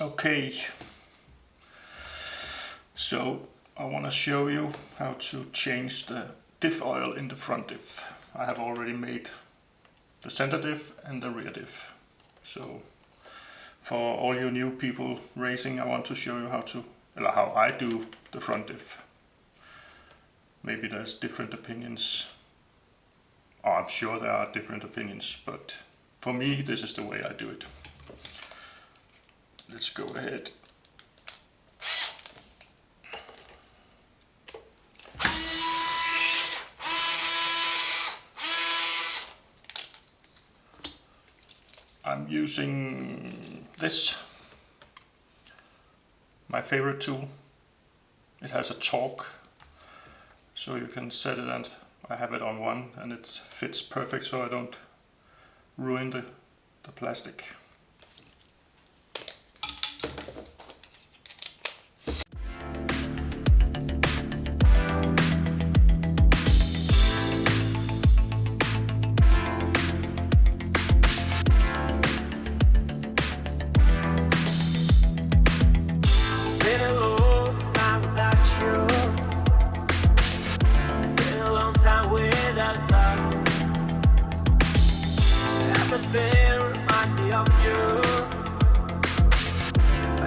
Okay, so I want to show you how to change the diff oil in the front diff. I have already made the center diff and the rear diff. So for all you new people racing, I want to show you how I do the front diff. Maybe there's different opinions. Oh, I'm sure there are different opinions, but for me this is the way I do it. Let's go ahead. I'm using this, my favorite tool. It has a torque, so you can set it, and I have it on 1 and it fits perfect so I don't ruin the plastic.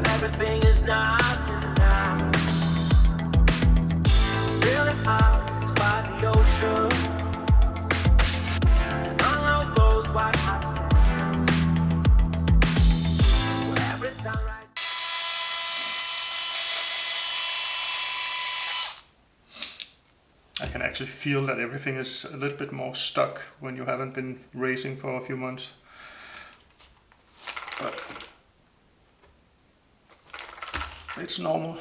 Everything is not enough. Really hard by the ocean. Among all those white hot sands, where every sunrise. I can actually feel that everything is a little bit more stuck when you haven't been racing for a few months. But it's normal.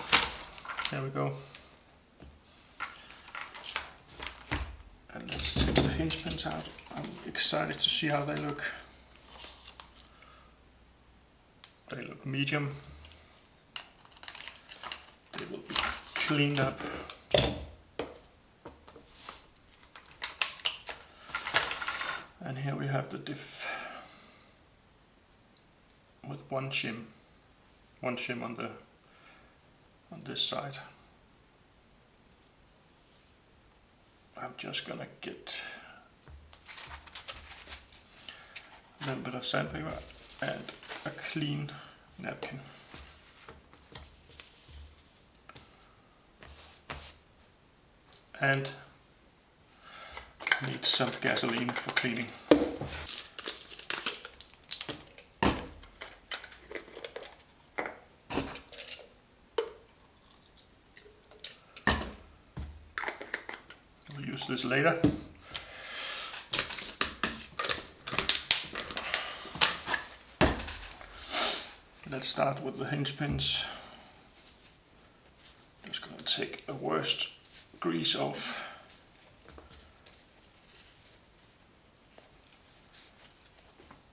There we go. And let's take the hinge pins out. I'm excited to see how they look. They look medium. They will be cleaned up. And here we have the diff with one shim on this side. I'm just gonna get a little bit of sandpaper and a clean napkin. And need some gasoline for cleaning. We'll use this later. Let's start with the hinge pins. Just gonna take the worst grease off.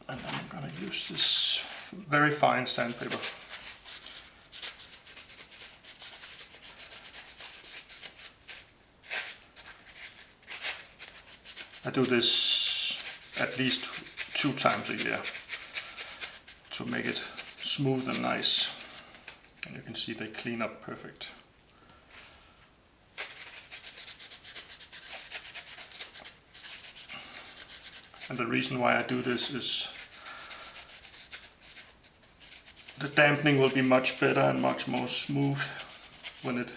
And then I'm gonna use this very fine sandpaper. I do this at least 2 times a year to make it smooth and nice. And you can see they clean up perfect. And the reason why I do this is the dampening will be much better and much more smooth when it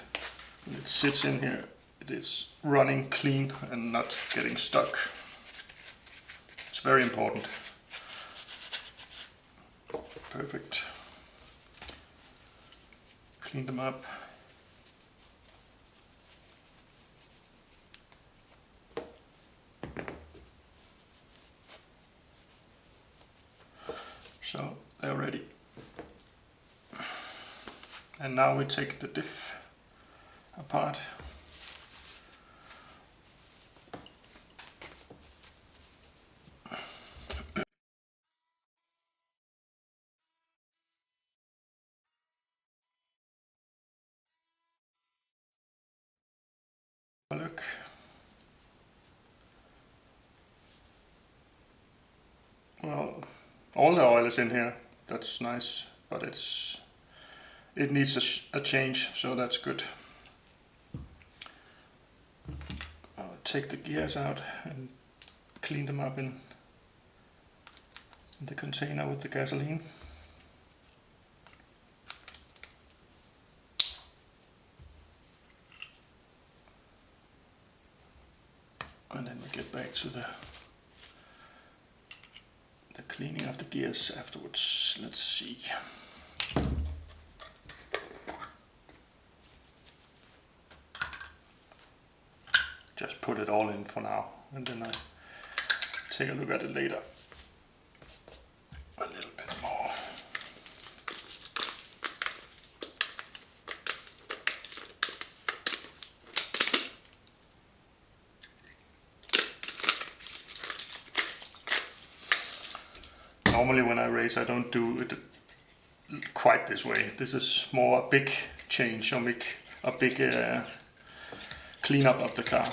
sits in here. It is running clean and not getting stuck. It's very important. Perfect. Clean them up. So they're ready. And now we take the diff apart. Look. Well, all the oil is in here. That's nice, but it's it needs a change, so that's good. I'll take the gears out and clean them up in the container with the gasoline. And then we get back to the cleaning of the gears afterwards. Let's see. Just put it all in for now, and then I take a look at it later. A little bit more. Normally when I race I don't do it quite this way. This is more a big change, or a big cleanup of the car.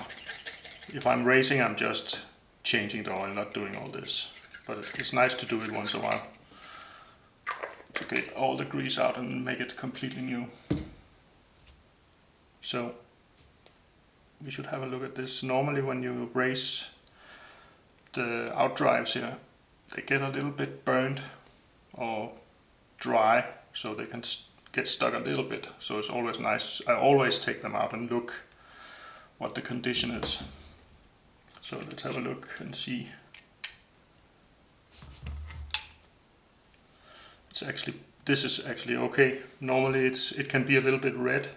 If I'm racing I'm just changing the oil, not doing all this. But it's nice to do it once in a while, to get all the grease out and make it completely new. So we should have a look at this. Normally when you race, the outdrives here, they get a little bit burned or dry, so they can get stuck a little bit. So it's always nice. I always take them out and look what the condition is. So let's have a look and see. This is actually okay. Normally it can be a little bit red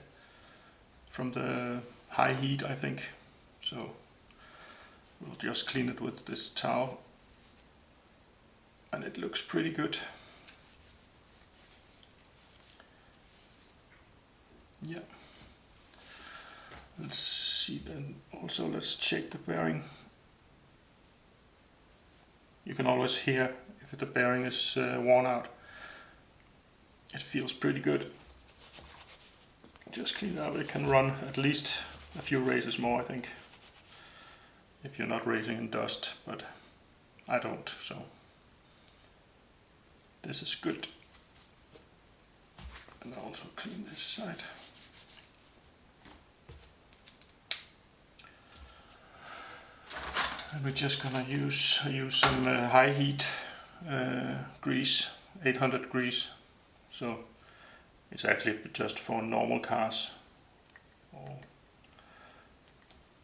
from the high heat, I think. So we'll just clean it with this towel. And it looks pretty good. Yeah. Let's see then. Also let's check the bearing. You can always hear if the bearing is worn out. It feels pretty good. Just clean it up. It can run at least a few races more, I think, if you're not racing in dust, but I don't, so this is good. And I'll also clean this side. And we're just gonna use some high heat grease, 800 grease. So it's actually just for normal cars, or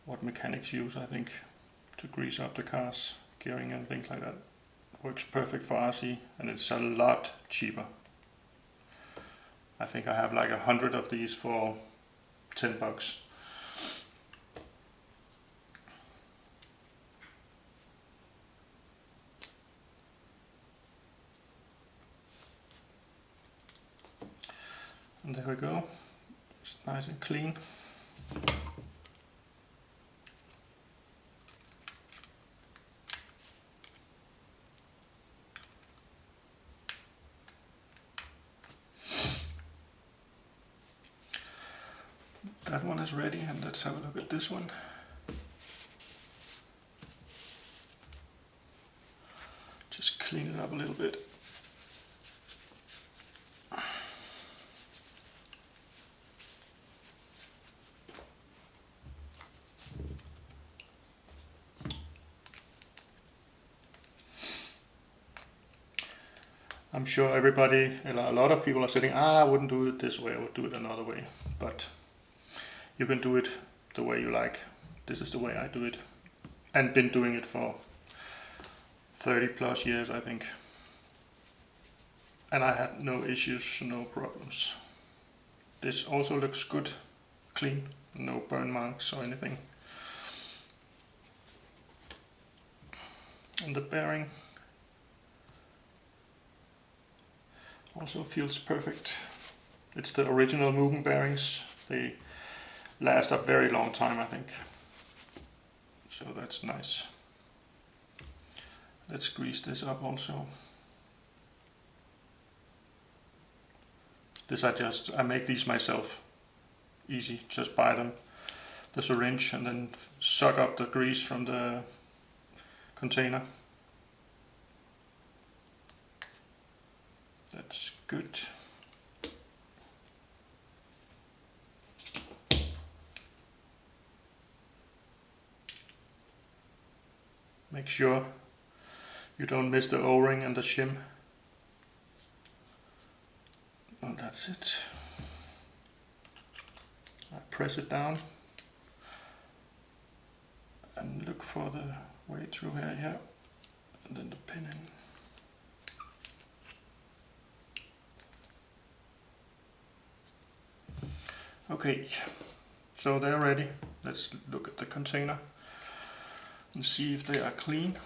what mechanics use, I think, to grease up the cars, gearing and things like that. Works perfect for RC, and it's a lot cheaper. I think I have like 100 of these for 10 bucks. And there we go. It's nice and clean. That one is ready, and let's have a look at this one. Just clean it up a little bit. I'm sure everybody, a lot of people are saying, I wouldn't do it this way, I would do it another way. But you can do it the way you like. This is the way I do it, and been doing it for 30 plus years, I think. And I had no issues, no problems. This also looks good, clean, no burn marks or anything. And the bearing also feels perfect. It's the original Mugen bearings. They last a very long time, I think. So that's nice. Let's grease this up also. This I make these myself. Easy, just buy them, the syringe, and then suck up the grease from the container. That's good. Make sure you don't miss the O-ring and the shim. And that's it. I press it down and look for the way through here, yeah, and then the pin in. Okay, so they're ready. Let's look at the container and see if they are clean.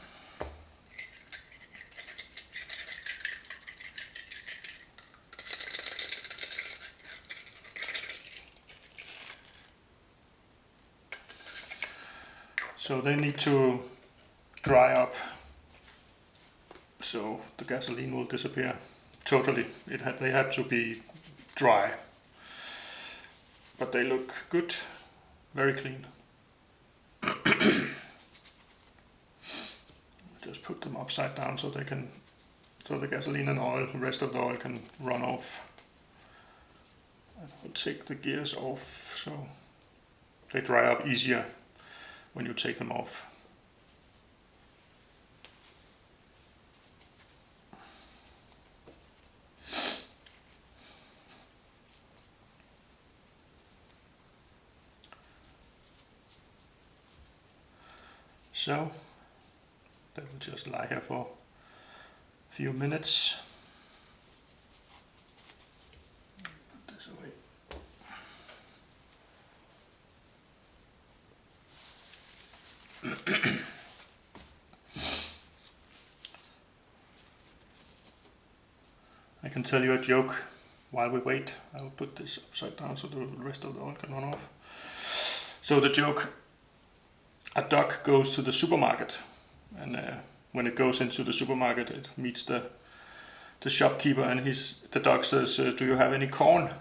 So they need to dry up so the gasoline will disappear totally. They have to be dry. But they look good, very clean. Just put them upside down so the gasoline and oil, the rest of the oil can run off. And I'll take the gears off so they dry up easier when you take them off. So they will just lie here for a few minutes. Put this away. I can tell you a joke while we wait. I will put this upside down so the rest of the oil can run off. So the joke: a duck goes to the supermarket, and when it goes into the supermarket, it meets the shopkeeper, and the duck says, "Do you have any corn?"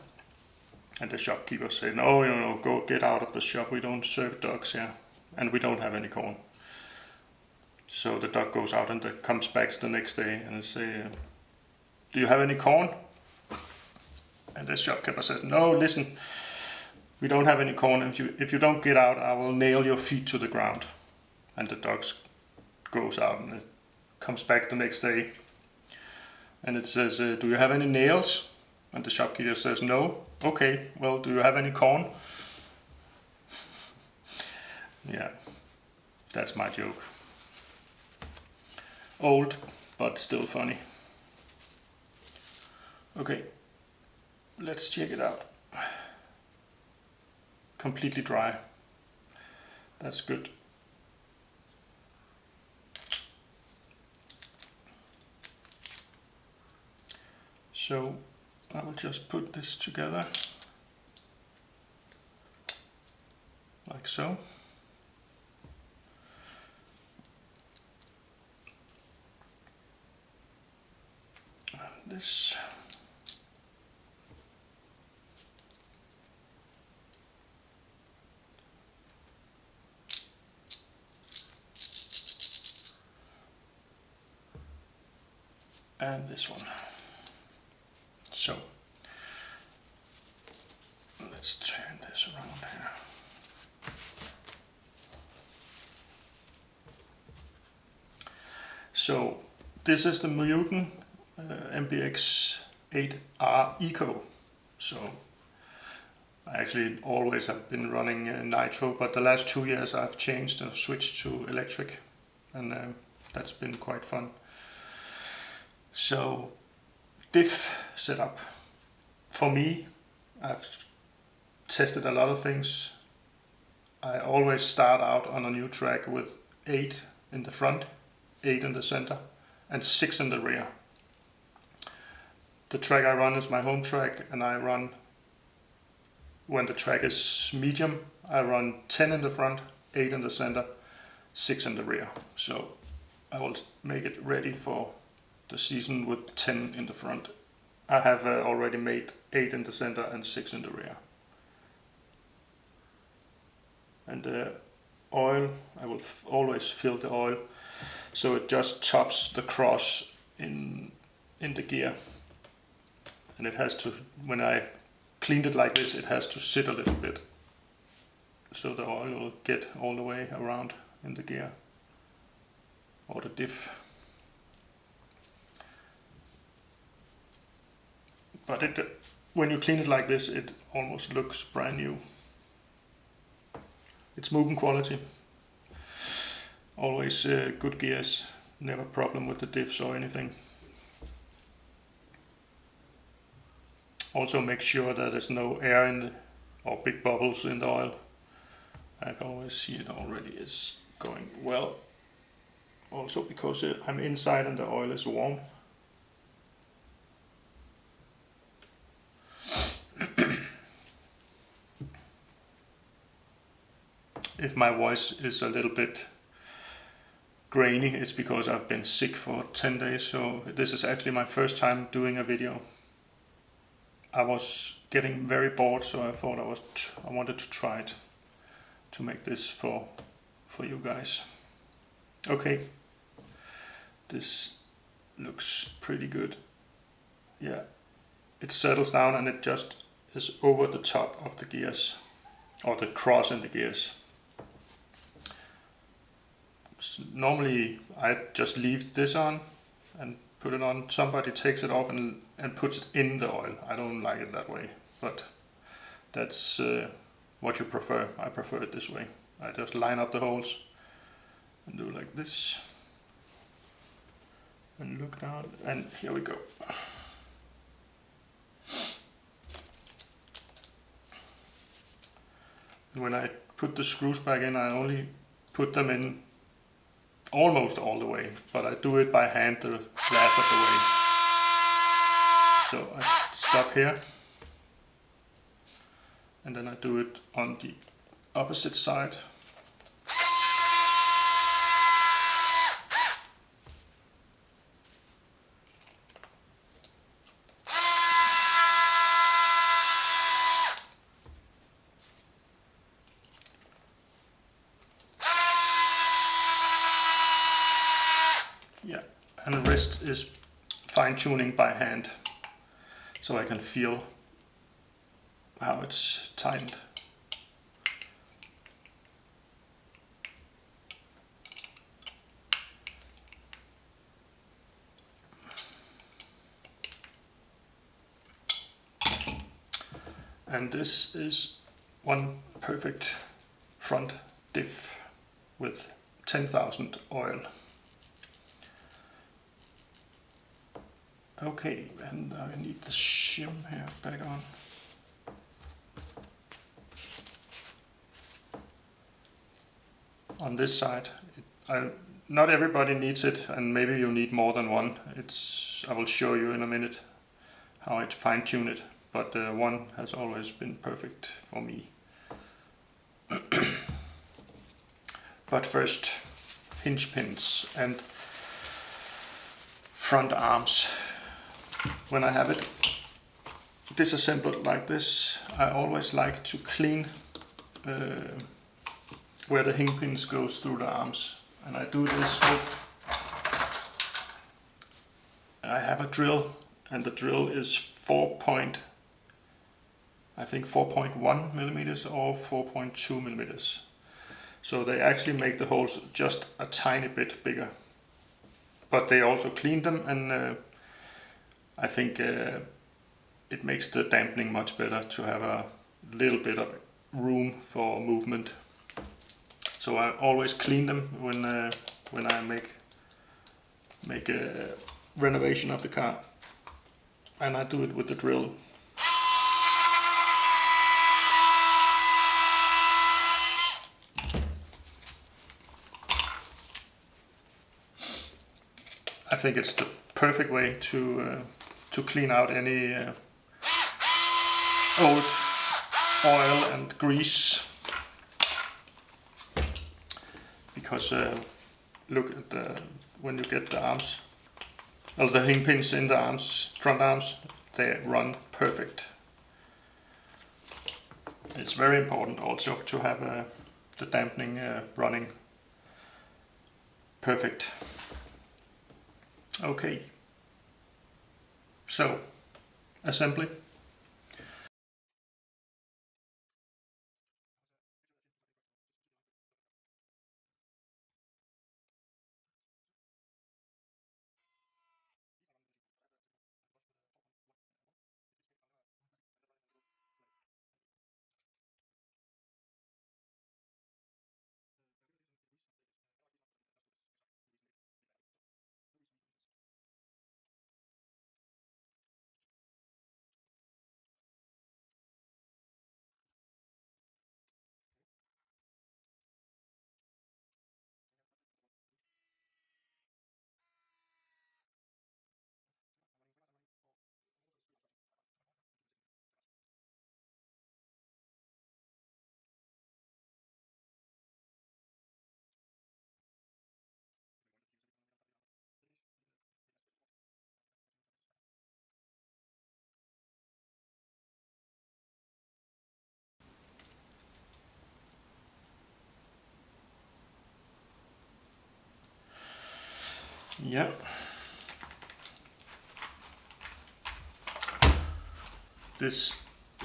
And the shopkeeper said, "No, go get out of the shop. We don't serve ducks here, and we don't have any corn." So the duck goes out and comes back the next day and says, "Do you have any corn?" And the shopkeeper said, "No, listen. We don't have any corn. If you don't get out, I will nail your feet to the ground." And the dog goes out and it comes back the next day. And it says, "Do you have any nails?" And the shopkeeper says, "No." "Okay, well, do you have any corn?" Yeah, that's my joke. Old, but still funny. Okay, let's check it out. Completely dry. That's good. So I will just put this together like so. And this. And this one. So let's turn this around here. So this is the Mugen MBX8R Eco. So I actually always have been running nitro, but the last 2 years I've changed and switched to electric, and that's been quite fun. So Diff setup. For me, I've tested a lot of things. I always start out on a new track with 8 in the front, 8 in the center, and 6 in the rear. The track I run is my home track, and I run, when the track is medium, I run 10 in the front, 8 in the center, 6 in the rear. So I will make it ready for the season with 10 in the front. I have already made 8 in the center and 6 in the rear. And the oil, I will always fill the oil so it just tops the cross in the gear. And it has to, when I cleaned it like this, it has to sit a little bit so the oil will get all the way around in the gear. or the diff. But when you clean it like this, it almost looks brand new. It's Mugen quality. Always good gears, never problem with the diffs or anything. Also make sure that there's no air in or big bubbles in the oil. I can always see it already is going well. Also because I'm inside and the oil is warm. If my voice is a little bit grainy, it's because I've been sick for 10 days, so this is actually my first time doing a video. I was getting very bored, so I thought I wanted to try it to make this for you guys. Okay, this looks pretty good. Yeah, it settles down and it just is over the top of the gears, or the cross in the gears. Normally I just leave this on and put it on. Somebody takes it off and puts it in the oil. I don't like it that way, but that's what you prefer. I prefer it this way. I just line up the holes and do like this and look down, and here we go. When I put the screws back in, I only put them in almost all the way, but I do it by hand the last of the way. So I stop here, and then I do it on the opposite side. Yeah, and the rest is fine tuning by hand, so I can feel how it's tightened. And this is one perfect front diff with 10,000 oil. Okay, and I need the shim here back on. On this side, not everybody needs it, and maybe you need more than one. I will show you in a minute how I fine tune it, but one has always been perfect for me. But first, hinge pins and front arms. When I have it disassembled like this, I always like to clean where the hinge pins goes through the arms, and I do this with, I have a drill, and the drill is 4.1 millimeters or 4.2 millimeters. So they actually make the holes just a tiny bit bigger, but they also clean them, and I think it makes the dampening much better to have a little bit of room for movement. So I always clean them when I make a renovation of the car, and I do it with the drill. I think it's the perfect way to clean out any old oil and grease, because look at when you get the arms, well, the hinge pins in the arms, front arms, they run perfect. It's very important also to have the dampening running perfect. Okay, so assembly. Yeah. This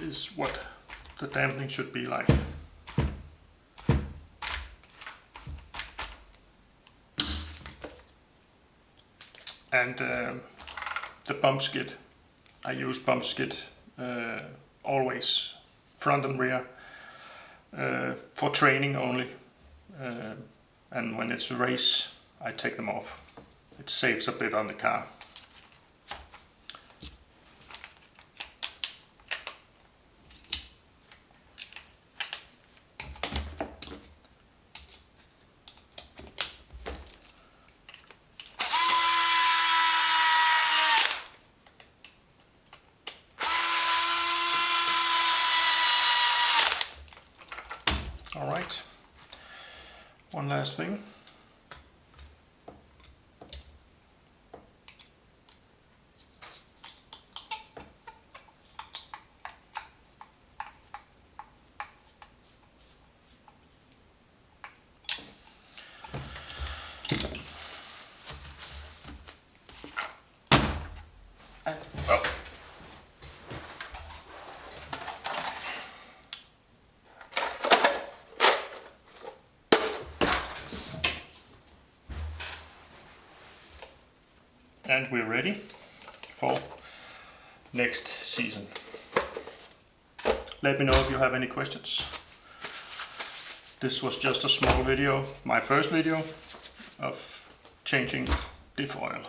is what the dampening should be like. And the bump skid, I use bump skid always, front and rear, for training only. And when it's a race, I take them off. It saves a bit on the car. All right, one last thing. Well, and we're ready for next season. Let me know if you have any questions. This was just a small video, my first video of changing diff oil.